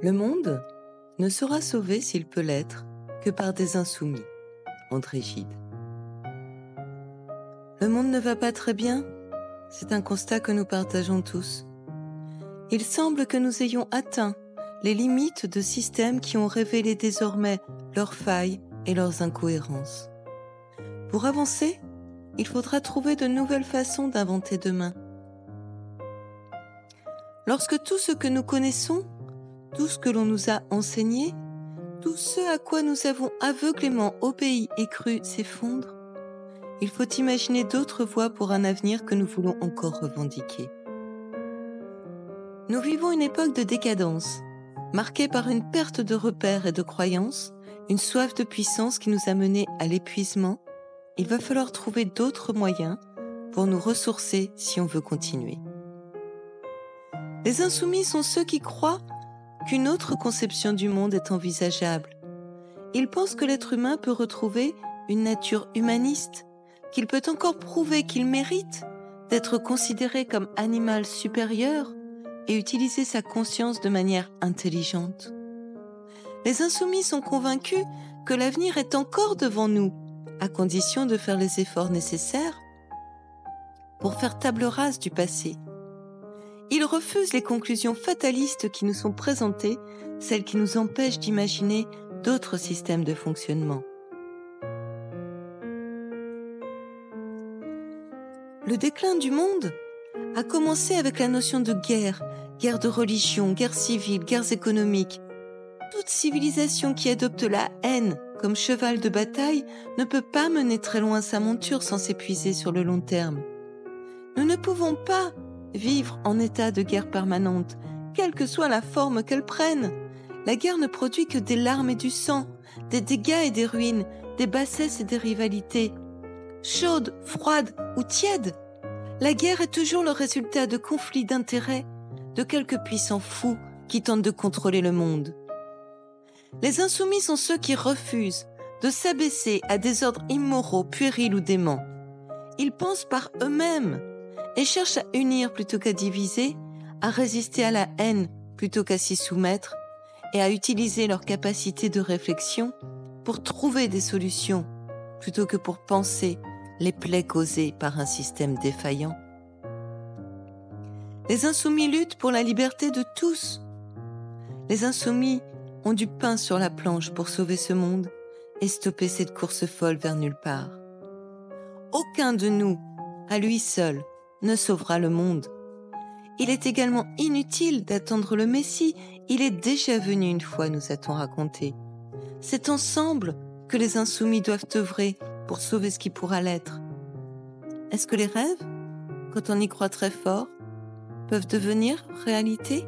Le monde ne sera sauvé s'il peut l'être que par des insoumis. André Gide. Le monde ne va pas très bien, c'est un constat que nous partageons tous. Il semble que nous ayons atteint les limites de systèmes qui ont révélé désormais leurs failles et leurs incohérences. Pour avancer, il faudra trouver de nouvelles façons d'inventer demain. Lorsque tout ce que nous connaissons, tout ce que l'on nous a enseigné, tout ce à quoi nous avons aveuglément obéi et cru s'effondre, il faut imaginer d'autres voies pour un avenir que nous voulons encore revendiquer. Nous vivons une époque de décadence, marquée par une perte de repères et de croyances, une soif de puissance qui nous a menés à l'épuisement. Il va falloir trouver d'autres moyens pour nous ressourcer si on veut continuer. Les insoumis sont ceux qui croient qu'une autre conception du monde est envisageable. Ils pensent que l'être humain peut retrouver une nature humaniste, qu'il peut encore prouver qu'il mérite d'être considéré comme animal supérieur et utiliser sa conscience de manière intelligente. Les insoumis sont convaincus que l'avenir est encore devant nous, à condition de faire les efforts nécessaires pour faire table rase du passé. Ils refusent les conclusions fatalistes qui nous sont présentées, celles qui nous empêchent d'imaginer d'autres systèmes de fonctionnement. Le déclin du monde a commencé avec la notion de guerre, guerre de religion, guerre civile, guerres économiques. Toute civilisation qui adopte la haine comme cheval de bataille ne peut pas mener très loin sa monture sans s'épuiser sur le long terme. Nous ne pouvons pas vivre en état de guerre permanente, quelle que soit la forme qu'elle prenne. La guerre ne produit que des larmes et du sang, des dégâts et des ruines, des bassesses et des rivalités. Chaude, froide ou tiède, la guerre est toujours le résultat de conflits d'intérêts, de quelques puissants fous qui tentent de contrôler le monde. Les insoumis sont ceux qui refusent de s'abaisser à des ordres immoraux, puérils ou déments. Ils pensent par eux-mêmes et cherchent à unir plutôt qu'à diviser, à résister à la haine plutôt qu'à s'y soumettre et à utiliser leur capacité de réflexion pour trouver des solutions plutôt que pour penser les plaies causées par un système défaillant. Les insoumis luttent pour la liberté de tous. Les insoumis ont du pain sur la planche pour sauver ce monde et stopper cette course folle vers nulle part. Aucun de nous, à lui seul, ne sauvera le monde. Il est également inutile d'attendre le Messie, il est déjà venu une fois, nous a-t-on raconté. C'est ensemble que les insoumis doivent œuvrer pour sauver ce qui pourra l'être. Est-ce que les rêves, quand on y croit très fort, peuvent devenir réalité ?